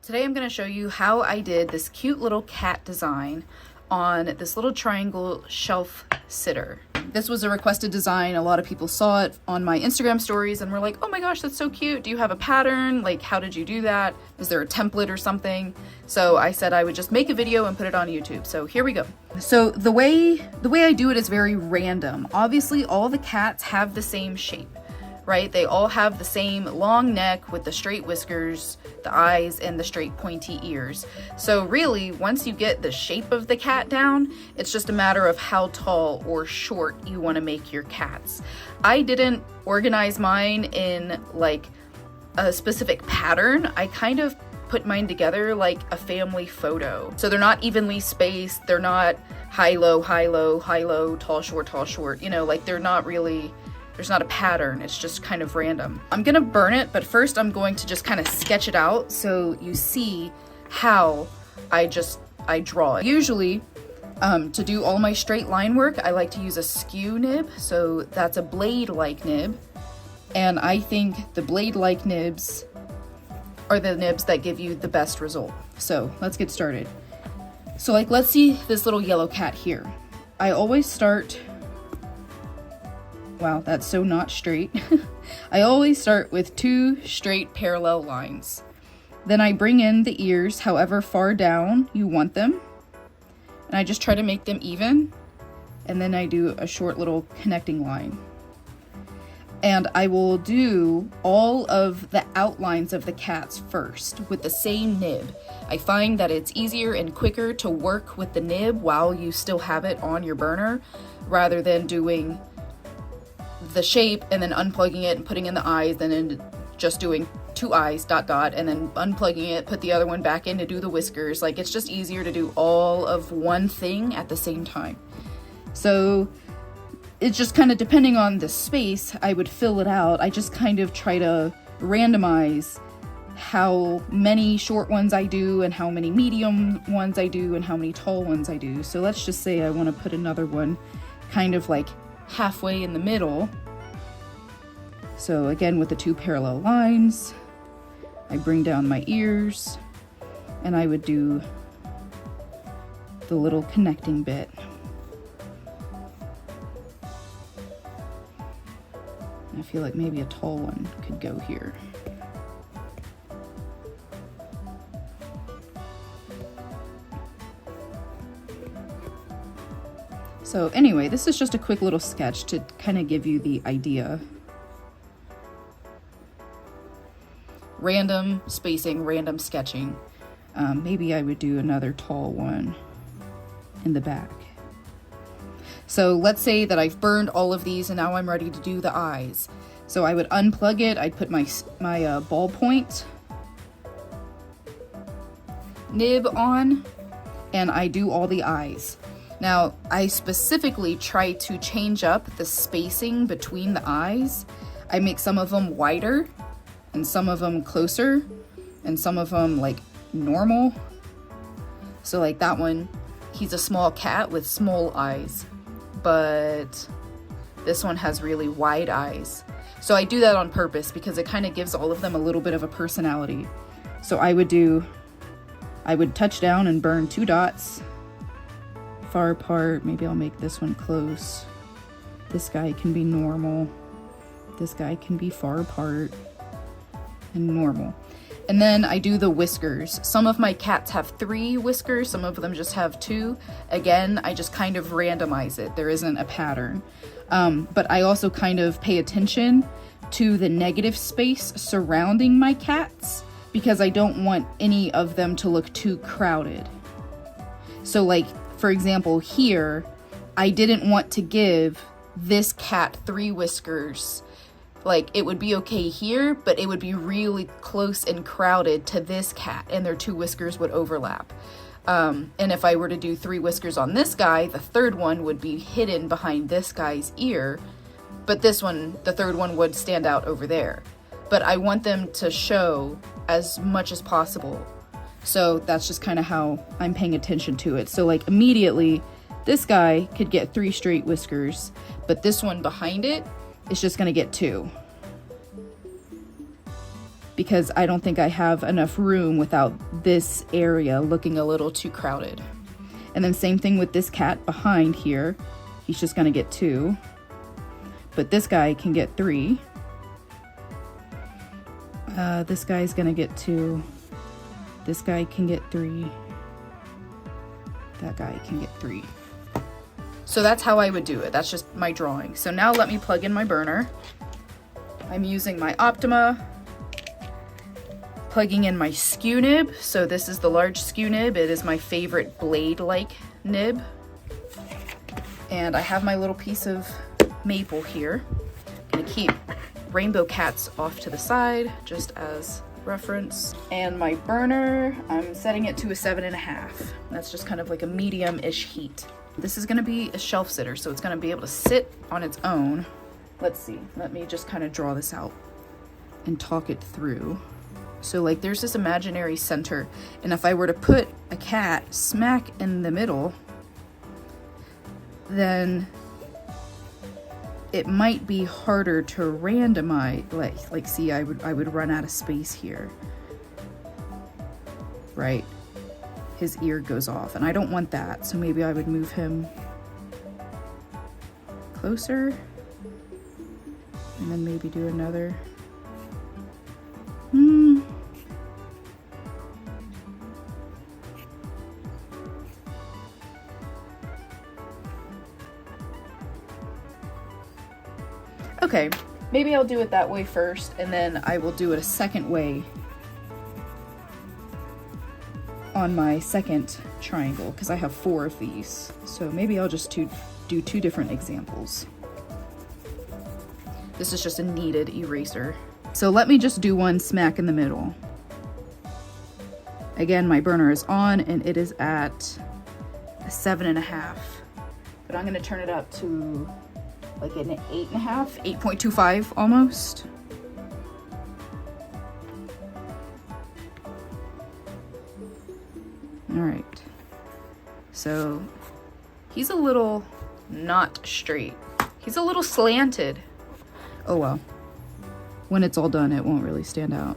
Today I'm going to show you how I did this cute little cat design on this little triangle shelf sitter. This was a requested design. A lot of people saw it on my Instagram stories and were like, oh my gosh, that's so cute. Do you have a pattern? Like, how did you do that? Is there a template or something? So I said I would just make a video and put it on YouTube. So here we go. So the way I do it is very random. Obviously, all the cats have the same shape, right? They all have the same long neck with the straight whiskers, the eyes, and the straight pointy ears. So really, once you get the shape of the cat down, it's just a matter of how tall or short you want to make your cats. I didn't organize mine in like a specific pattern. I kind of put mine together like a family photo. So they're not evenly spaced. They're not high, low, high, low, high, low, tall, short, you know, like they're not really, there's not a pattern, it's just kind of random. I'm gonna burn it, but first I'm going to just kind of sketch it out so you see how I draw it. Usually, to do all my straight line work, I like to use a skew nib, so that's a blade-like nib, and I think the blade-like nibs are the nibs that give you the best result. So let's get started. So like, let's see this little yellow cat here. I always start, wow, that's so not straight. I always start with 2 straight parallel lines. Then I bring in the ears however far down you want them. And I just try to make them even. And then I do a short little connecting line. And I will do all of the outlines of the cats first with the same nib. I find that it's easier and quicker to work with the nib while you still have it on your burner, rather than doing the shape and then unplugging it and putting in the eyes and then just doing 2 eyes, ... and then unplugging it, put the other one back in to do the whiskers. Like, it's just easier to do all of one thing at the same time. So it's just kind of depending on the space, I would fill it out. I just kind of try to randomize how many short ones I do and how many medium ones I do and how many tall ones I do. So let's just say I want to put another one kind of like halfway in the middle. So again, with the 2 parallel lines, I bring down my ears and I would do the little connecting bit. I feel like maybe a tall one could go here. So anyway, this is just a quick little sketch to kind of give you the idea. Random spacing, random sketching. Maybe I would do another tall one in the back. So let's say that I've burned all of these and now I'm ready to do the eyes. So I would unplug it, I'd put my ballpoint nib on, and I do all the eyes. Now, I specifically try to change up the spacing between the eyes. I make some of them wider and some of them closer and some of them like normal. So like that one, he's a small cat with small eyes, but this one has really wide eyes. So I do that on purpose because it kind of gives all of them a little bit of a personality. So I would touch down and burn 2 dots far apart. Maybe I'll make this one close. This guy can be normal. This guy can be far apart and normal. And then I do the whiskers. Some of my cats have 3 whiskers, some of them just have 2. Again, I just kind of randomize it. There isn't a pattern. But I also kind of pay attention to the negative space surrounding my cats because I don't want any of them to look too crowded. So like, for example, here, I didn't want to give this cat 3 whiskers. Like, it would be okay here, but it would be really close and crowded to this cat, and their 2 whiskers would overlap. And if I were to do 3 whiskers on this guy, the 3rd one would be hidden behind this guy's ear, but this one, the 3rd one, would stand out over there. But I want them to show as much as possible. So that's just kind of how I'm paying attention to it. So like immediately, this guy could get 3 straight whiskers, but this one behind it is just gonna get 2. because I don't think I have enough room without this area looking a little too crowded. And then same thing with this cat behind here. He's just gonna get 2. But this guy can get 3. This guy's gonna get 2. This guy can get 3. That guy can get 3. So that's how I would do it. That's just my drawing. So now let me plug in my burner. I'm using my Optima, plugging in my skew nib. So this is the large skew nib. It is my favorite blade-like nib. And I have my little piece of maple here. I'm gonna keep rainbow cats off to the side, just as reference. And my burner, I'm setting it to a 7.5. That's just kind of like a medium-ish heat. This is gonna be a shelf sitter, so it's gonna be able to sit on its own. Let's see, let me just kind of draw this out and talk it through. So like there's this imaginary center, and if I were to put a cat smack in the middle, then it might be harder to randomize. Like see, I would run out of space here, right? His ear goes off, and I don't want that, so maybe I would move him closer, and then maybe do another. Okay, maybe I'll do it that way first, and then I will do it a second way on my second triangle, because I have 4 of these. So maybe I'll just do 2 different examples. This is just a kneaded eraser. So let me just do one smack in the middle. Again, my burner is on, and it is at a 7.5. But I'm gonna turn it up to like an 8.5, 8.25 almost. All right, so he's a little not straight. He's a little slanted. Oh well, when it's all done, it won't really stand out.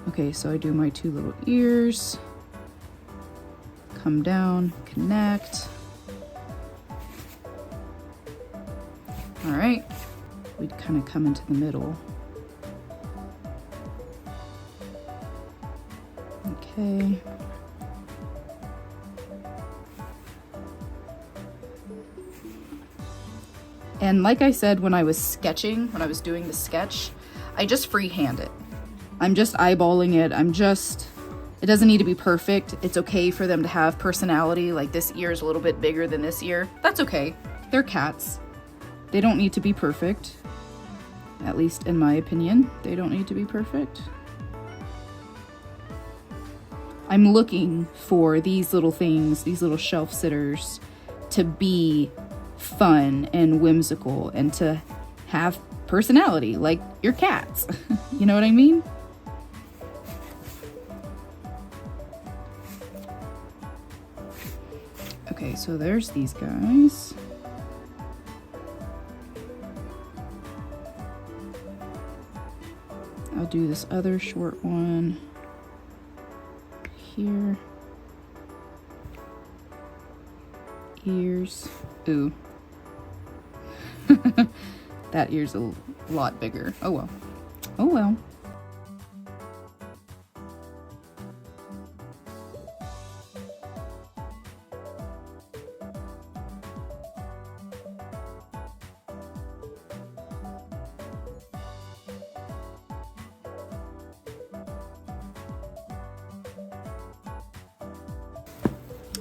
Okay, so I do my 2 little ears, come down, connect. All right, we'd kind of come into the middle. Okay. And like I said, when I was sketching, when I was doing the sketch, I just freehand it. I'm just eyeballing it. It doesn't need to be perfect. It's okay for them to have personality. Like this ear is a little bit bigger than this ear. That's okay. They're cats. They don't need to be perfect. At least in my opinion, they don't need to be perfect. I'm looking for these little things, these little shelf sitters, to be fun and whimsical and to have personality like your cats. You know what I mean? Okay, so there's these guys. I'll do this other short one here. Ears. Ooh. That ear's a lot bigger. Oh well. Oh well.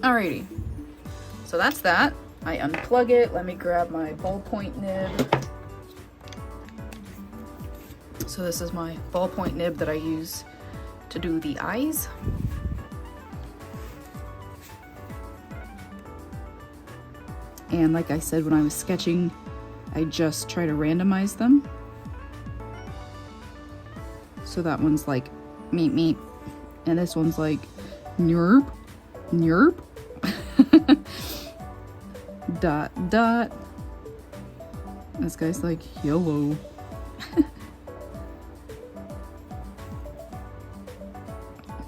Alrighty, so that's that. I unplug it. Let me grab my ballpoint nib. So this is my ballpoint nib that I use to do the eyes. And like I said, when I was sketching, I just try to randomize them. So that one's like meep meep, and this one's like nerp, nerp. Dot dot. This guy's like yellow.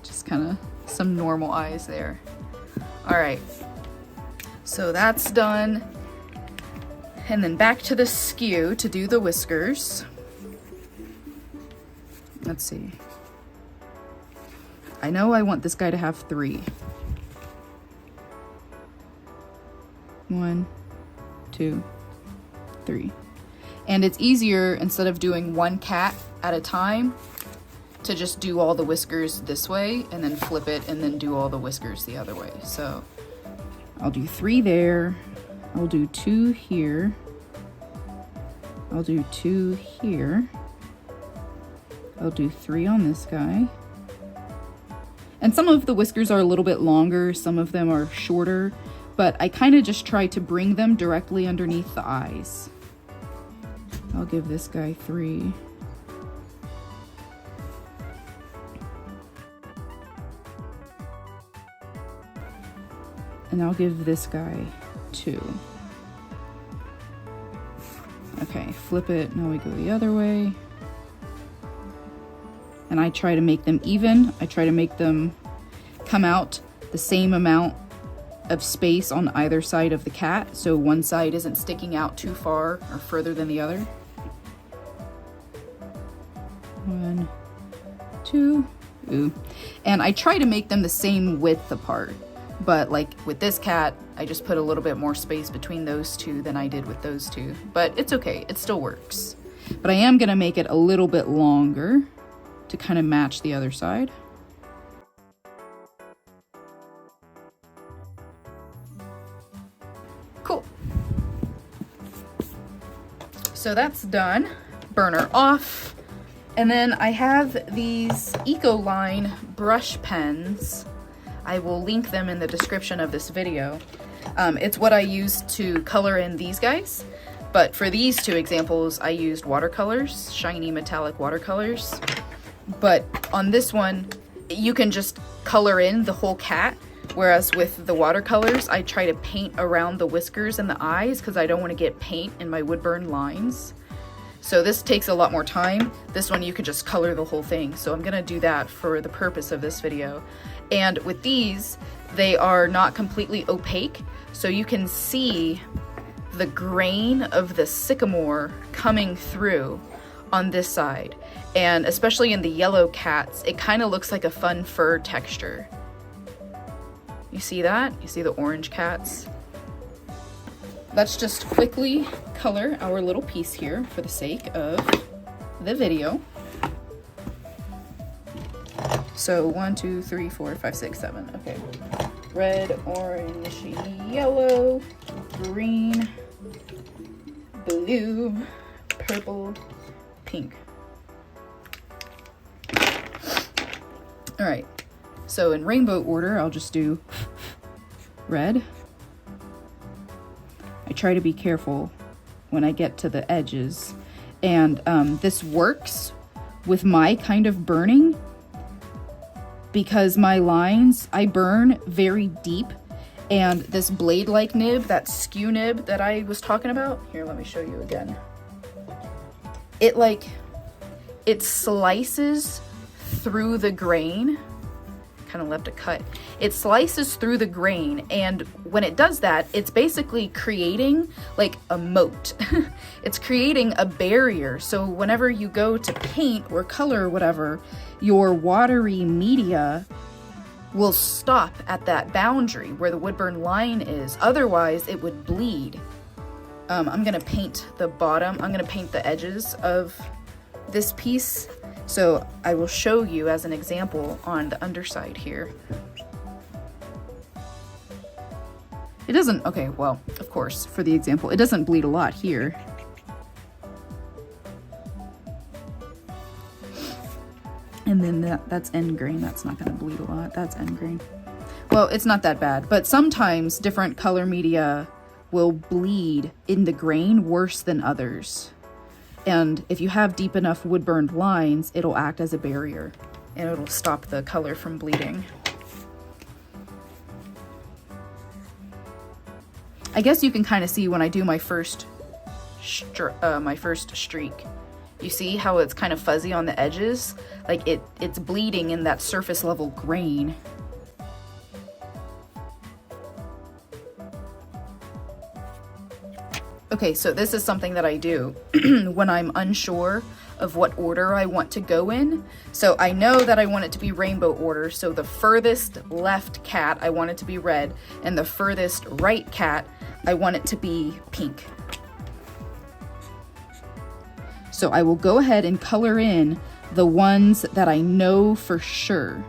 Just kind of some normal eyes there. All right, so that's done. And then back to the skew to do the whiskers. Let's see. I know I want this guy to have 3. 1, 2, 3. And it's easier, instead of doing one cat at a time, to just do all the whiskers this way and then flip it and then do all the whiskers the other way. So I'll do 3 there. I'll do 2 here. I'll do 2 here. I'll do 3 on this guy. And some of the whiskers are a little bit longer, some of them are shorter, but I kind of just try to bring them directly underneath the eyes. I'll give this guy 3. And I'll give this guy 2. Okay, flip it, now we go the other way. And I try to make them even. I try to make them come out the same amount of space on either side of the cat, so one side isn't sticking out too far or further than the other. 1, 2, ooh. And I try to make them the same width apart. But like with this cat, I just put a little bit more space between those two than I did with those two. But it's okay, it still works. But I am gonna make it a little bit longer to kind of match the other side. Cool. So that's done. Burner off. And then I have these Ecoline brush pens. I will link them in the description of this video. It's what I used to color in these guys, but for these 2 examples, I used watercolors, shiny metallic watercolors. But on this one, you can just color in the whole cat, whereas with the watercolors, I try to paint around the whiskers and the eyes because I don't want to get paint in my Woodburn lines. So this takes a lot more time. This one you can just color the whole thing. So I'm gonna do that for the purpose of this video. And with these, they are not completely opaque, so you can see the grain of the sycamore coming through on this side. And especially in the yellow cats, it kind of looks like a fun fur texture. You see that? You see the orange cats? Let's just quickly color our little piece here for the sake of the video. So 1, 2, 3, 4, 5, 6, 7. Okay. Red, orange, yellow, green, blue, purple, pink. All right. So in rainbow order, I'll just do red. I try to be careful when I get to the edges. And this works with my kind of burning because my lines, I burn very deep. And this blade-like nib, that skew nib that I was talking about, here, let me show you again. It slices through the grain. Kind of left a cut. It slices through the grain, and when it does that, it's basically creating like a moat. It's creating a barrier, so whenever you go to paint or color or whatever, your watery media will stop at that boundary where the Woodburn line is. Otherwise, it would bleed. I'm gonna paint the bottom. I'm gonna paint the edges of this piece. So I will show you as an example on the underside here. It doesn't, okay, well, of course, for the example, it doesn't bleed a lot here. And then that's end grain, that's not gonna bleed a lot, that's end grain. Well, it's not that bad, but sometimes different color media will bleed in the grain worse than others. And if you have deep enough wood-burned lines, it'll act as a barrier and it'll stop the color from bleeding. I guess you can kind of see when I do my first streak. You see how it's kind of fuzzy on the edges? Like it's bleeding in that surface level grain. Okay, so this is something that I do when I'm unsure of what order I want to go in. So I know that I want it to be rainbow order, so the furthest left cat, I want it to be red, and the furthest right cat, I want it to be pink. So I will go ahead and color in the ones that I know for sure.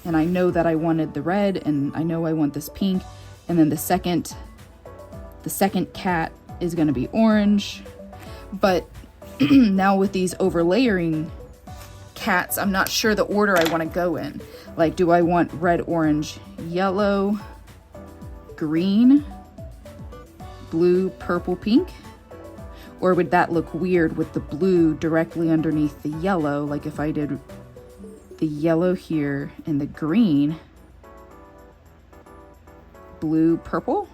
And I know that I wanted the red, and I know I want this pink. And then the second cat is going to be orange. But now with these overlayering cats, I'm not sure the order I want to go in. Like, do I want red, orange, yellow, green, blue, purple, pink? Or would that look weird with the blue directly underneath the yellow? Like if I did the yellow here and the green, blue, purple.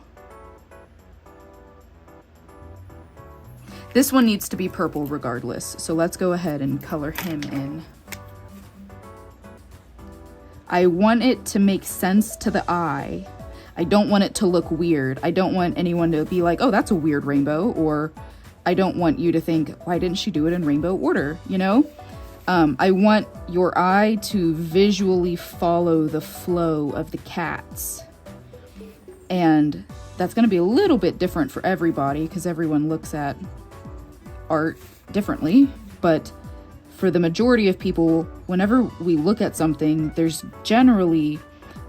This one needs to be purple regardless, so let's go ahead and color him in. I want it to make sense to the eye. I don't want it to look weird. I don't want anyone to be like, oh, that's a weird rainbow, or I don't want you to think, why didn't she do it in rainbow order, you know? I want your eye to visually follow the flow of the cats. And that's going to be a little bit different for everybody because everyone looks at art differently. But for the majority of people, whenever we look at something, there's generally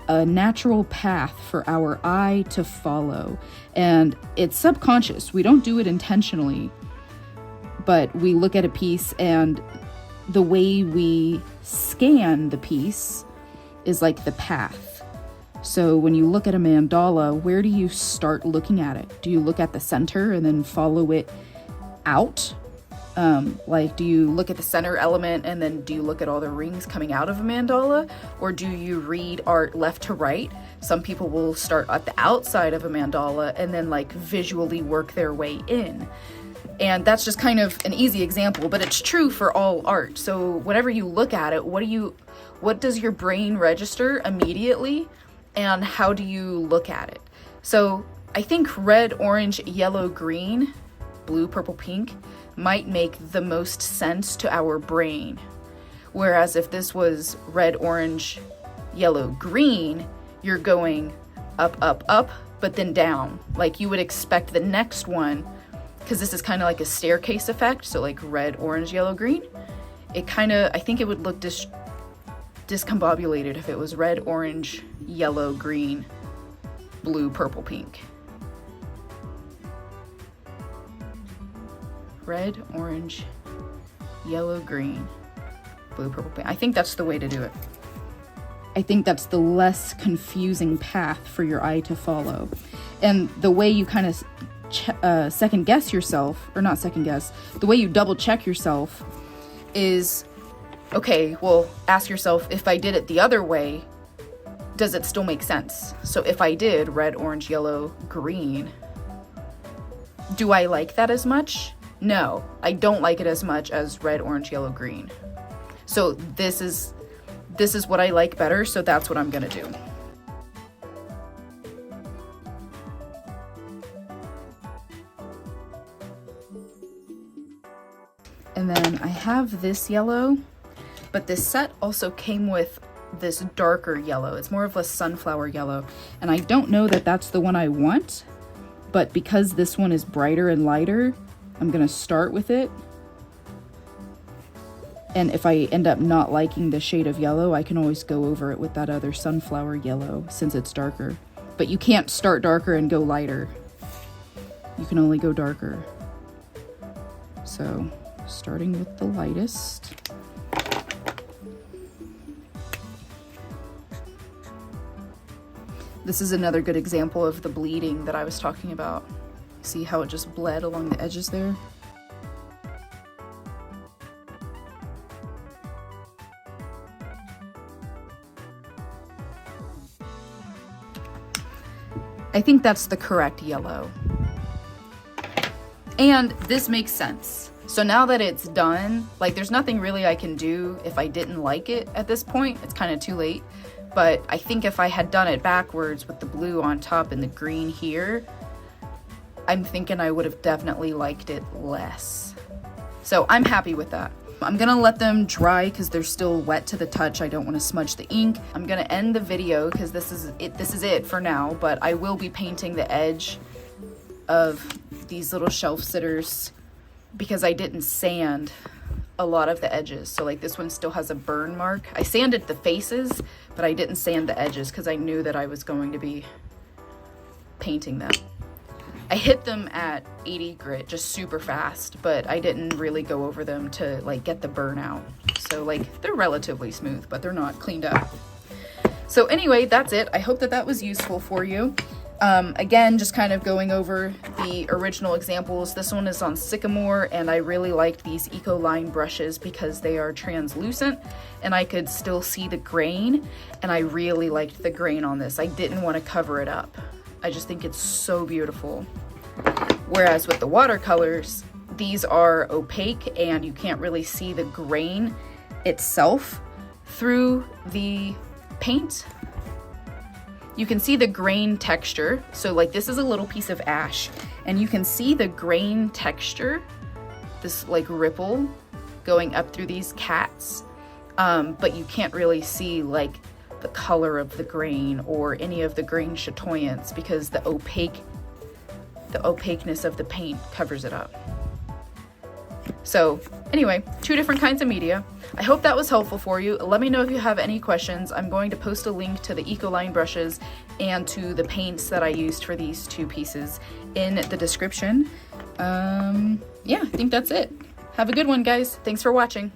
a natural path for our eye to follow. And it's subconscious. We don't do it intentionally. But we look at a piece, and the way we scan the piece is like the path. So when you look at a mandala, where do you start looking at it? Do you look at the center and then follow it out? Like, do you look at the center element and then do you look at all the rings coming out of a mandala? Or do you read art left to right? Some people will start at the outside of a mandala and then like visually work their way in. And that's just kind of an easy example, but it's true for all art. So whenever you look at it, what does your brain register immediately? And how do you look at it? So I think red, orange, yellow, green, blue, purple, pink might make the most sense to our brain. Whereas if this was red, orange, yellow, green, you're going up, up, up, but then down. Like you would expect the next one, because this is kind of like a staircase effect. So like red, orange, yellow, green. I think it would look discombobulated if it was red, orange, yellow, green, blue, purple, pink. Red, orange, yellow, green, blue, purple, pink. I think that's the way to do it. I think that's the less confusing path for your eye to follow. And the way you kind of second guess yourself, or not second guess, the way you double check yourself is, okay, well, ask yourself, if I did it the other way, does it still make sense? So if I did red, orange, yellow, green, do I like that as much? No, I don't like it as much as red, orange, yellow, green. So this is what I like better, so that's what I'm gonna do. And then I have this yellow, but this set also came with this darker yellow. It's more of a sunflower yellow, and I don't know that that's the one I want, but because this one is brighter and lighter, I'm gonna start with it. And if I end up not liking the shade of yellow, I can always go over it with that other sunflower yellow since it's darker. But you can't start darker and go lighter. You can only go darker. So, starting with the lightest. This is another good example of the bleeding that I was talking about. See how it just bled along the edges there? I think that's the correct yellow. And this makes sense. So now that it's done, like there's nothing really I can do if I didn't like it at this point. It's kind of too late. But I think if I had done it backwards with the blue on top and the green here, I'm thinking I would have definitely liked it less. So I'm happy with that. I'm gonna let them dry because they're still wet to the touch. I don't want to smudge the ink. I'm gonna end the video because this is it for now, but I will be painting the edge of these little shelf sitters because I didn't sand a lot of the edges. So like this one still has a burn mark. I sanded the faces, but I didn't sand the edges because I knew that I was going to be painting them. I hit them at 80 grit just super fast, but I didn't really go over them to like get the burn out. So like they're relatively smooth, but they're not cleaned up. So anyway, that's it. I hope that that was useful for you. Again, just kind of going over the original examples. This one is on Sycamore, and I really liked these Eco Line brushes because they are translucent and I could still see the grain, and I really liked the grain on this. I didn't want to cover it up. I just think it's so beautiful. Whereas with the watercolors, these are opaque and you can't really see the grain itself through the paint. You can see the grain texture. So like this is a little piece of ash and you can see the grain texture, this like ripple going up through these cats. But you can't really see like the color of the grain or any of the grain chatoyance because the opaqueness of the paint covers it up. So anyway, 2 different kinds of media. I hope that was helpful for you. Let me know if you have any questions. I'm going to post a link to the Eco Line brushes and to the paints that I used for these 2 pieces in the description. Yeah, I think that's it. Have a good one, guys. Thanks for watching.